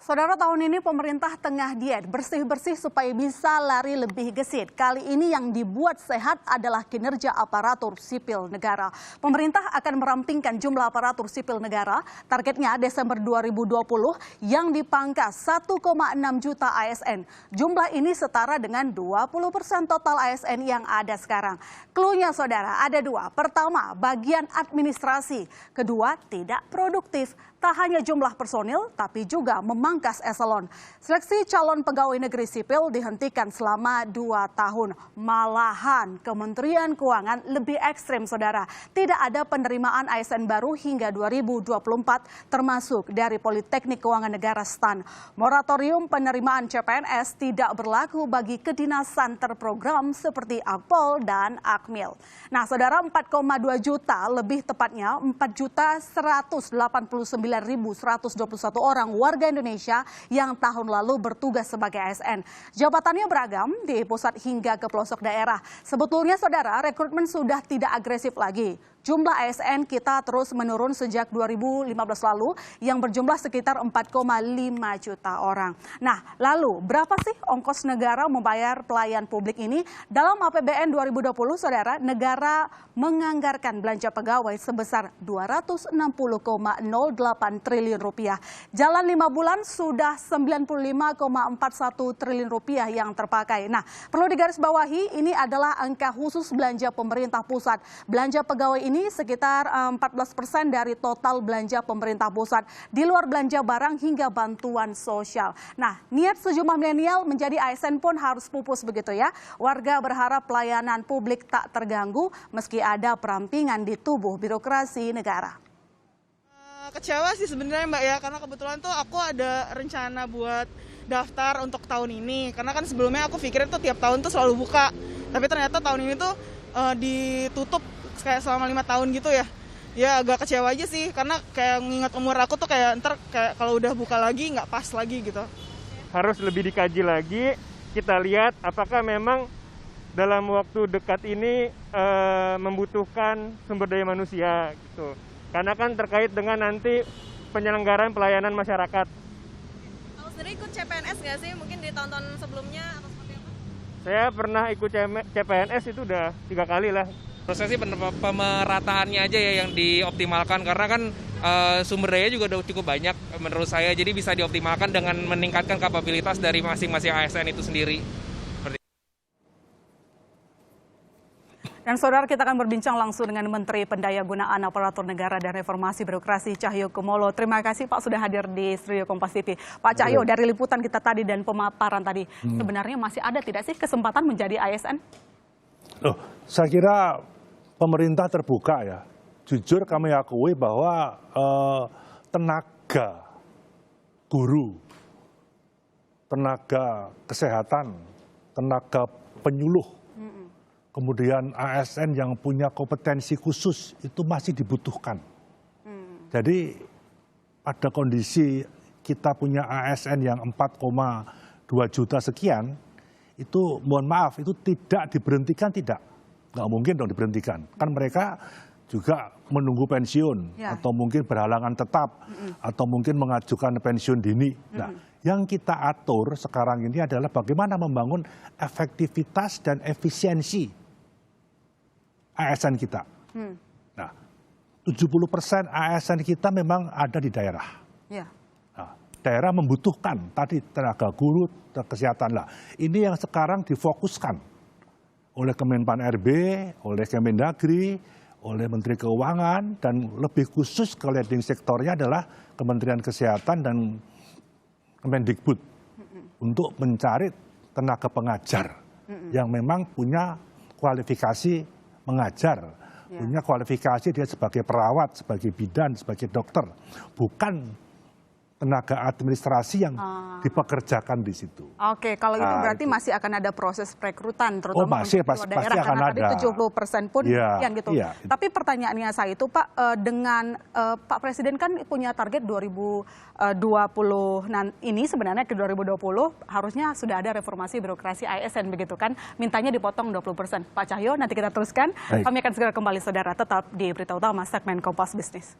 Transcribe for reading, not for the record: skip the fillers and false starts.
Saudara, tahun ini pemerintah tengah diet bersih-bersih supaya bisa lari lebih gesit. Kali ini yang dibuat sehat adalah kinerja aparatur sipil negara. Pemerintah akan merampingkan jumlah aparatur sipil negara. Targetnya Desember 2020 yang dipangkas 1,6 juta ASN. Jumlah ini setara dengan 20% total ASN yang ada sekarang. Cluenya saudara ada dua. Pertama, bagian administrasi. Kedua, tidak produktif. Tak hanya jumlah personil, tapi juga memangkas eselon. Seleksi calon pegawai negeri sipil dihentikan selama 2 tahun. Malahan Kementerian Keuangan lebih ekstrim, saudara. Tidak ada penerimaan ASN baru hingga 2024, termasuk dari Politeknik Keuangan Negara STAN. Moratorium penerimaan CPNS tidak berlaku bagi kedinasan terprogram seperti Akpol dan Akmil. Nah, saudara, 4,2 juta, lebih tepatnya 4.189.121 orang warga Indonesia yang tahun lalu bertugas sebagai ASN. Jabatannya beragam di pusat hingga ke pelosok daerah. Sebetulnya saudara, rekrutmen sudah tidak agresif lagi. Jumlah ASN kita terus menurun sejak 2015 lalu yang berjumlah sekitar 4,5 juta orang. Nah, lalu berapa sih ongkos negara membayar pelayan publik ini? Dalam APBN 2020, saudara, negara menganggarkan belanja pegawai sebesar 260,08 triliun rupiah. Jalan 5 bulan sudah 95,41 triliun rupiah yang terpakai. Nah, perlu digarisbawahi, ini adalah angka khusus belanja pemerintah pusat. Belanja pegawai ini sekitar 14% dari total belanja pemerintah pusat, di luar belanja barang hingga bantuan sosial. Nah, niat sejumlah milenial menjadi ASN pun harus pupus begitu ya. Warga berharap pelayanan publik tak terganggu meski ada perampingan di tubuh birokrasi negara. Kecewa sih sebenarnya Mbak ya, karena kebetulan tuh aku ada rencana buat daftar untuk tahun ini. Karena kan sebelumnya aku pikirin tuh tiap tahun tuh selalu buka, tapi ternyata tahun ini tuh ditutup kayak selama 5 tahun gitu ya. Ya agak kecewa aja sih, karena kayak mengingat umur aku tuh kayak ntar kayak kalau udah buka lagi nggak pas lagi gitu. Harus lebih dikaji lagi, kita lihat apakah memang dalam waktu dekat ini membutuhkan sumber daya manusia gitu. Karena kan terkait dengan nanti penyelenggaraan pelayanan masyarakat. Kalau sendiri ikut CPNS nggak sih? Mungkin di tahun-tahun sebelumnya atau seperti apa? Saya pernah ikut CPNS itu udah 3 kali lah. Prosesnya pemerataannya aja ya yang dioptimalkan, karena kan sumber daya juga udah cukup banyak menurut saya, jadi bisa dioptimalkan dengan meningkatkan kapabilitas dari masing-masing ASN itu sendiri. Dan saudara, kita akan berbincang langsung dengan Menteri Pendayagunaan Aparatur Negara dan Reformasi Birokrasi Cahyokumolo. Terima kasih Pak sudah hadir di studio Kompas TV. Pak Cahyo, dari liputan kita tadi dan pemaparan tadi, sebenarnya masih ada tidak sih kesempatan menjadi ASN? Saya kira pemerintah terbuka ya. Jujur kami akui bahwa tenaga guru, tenaga kesehatan, tenaga penyuluh, kemudian ASN yang punya kompetensi khusus itu masih dibutuhkan. Jadi pada kondisi kita punya ASN yang 4,2 juta sekian, itu mohon maaf, itu tidak diberhentikan, tidak. Nggak mungkin dong diberhentikan. Kan mereka juga menunggu pensiun, atau mungkin berhalangan tetap, atau mungkin mengajukan pensiun dini. Nah, yang kita atur sekarang ini adalah bagaimana membangun efektivitas dan efisiensi ASN kita. Nah, 70% ASN kita memang ada di daerah. Nah, daerah membutuhkan tadi tenaga guru, kesehatan lah. Ini yang sekarang difokuskan oleh Kemenpan RB, oleh Kemendagri, oleh Menteri Keuangan, dan lebih khusus ke leading sektornya adalah Kementerian Kesehatan dan Kemendikbud untuk mencari tenaga pengajar yang memang punya kualifikasi mengajar, punya kualifikasi dia sebagai perawat, sebagai bidan, sebagai dokter, bukan tenaga administrasi yang dipekerjakan di situ. Oke, kalau itu berarti masih akan ada proses perekrutan, terutama masih, untuk daerah, karena tadi 70% pun yang gitu. Tapi pertanyaannya saya itu Pak, dengan Pak Presiden kan punya target 2020 ini sebenarnya ke 2020 harusnya sudah ada reformasi birokrasi ASN begitu kan, mintanya dipotong 20%. Pak Cahyo, nanti kita teruskan. Kami akan segera kembali saudara, tetap di Berita Utama segmen Kompas Bisnis.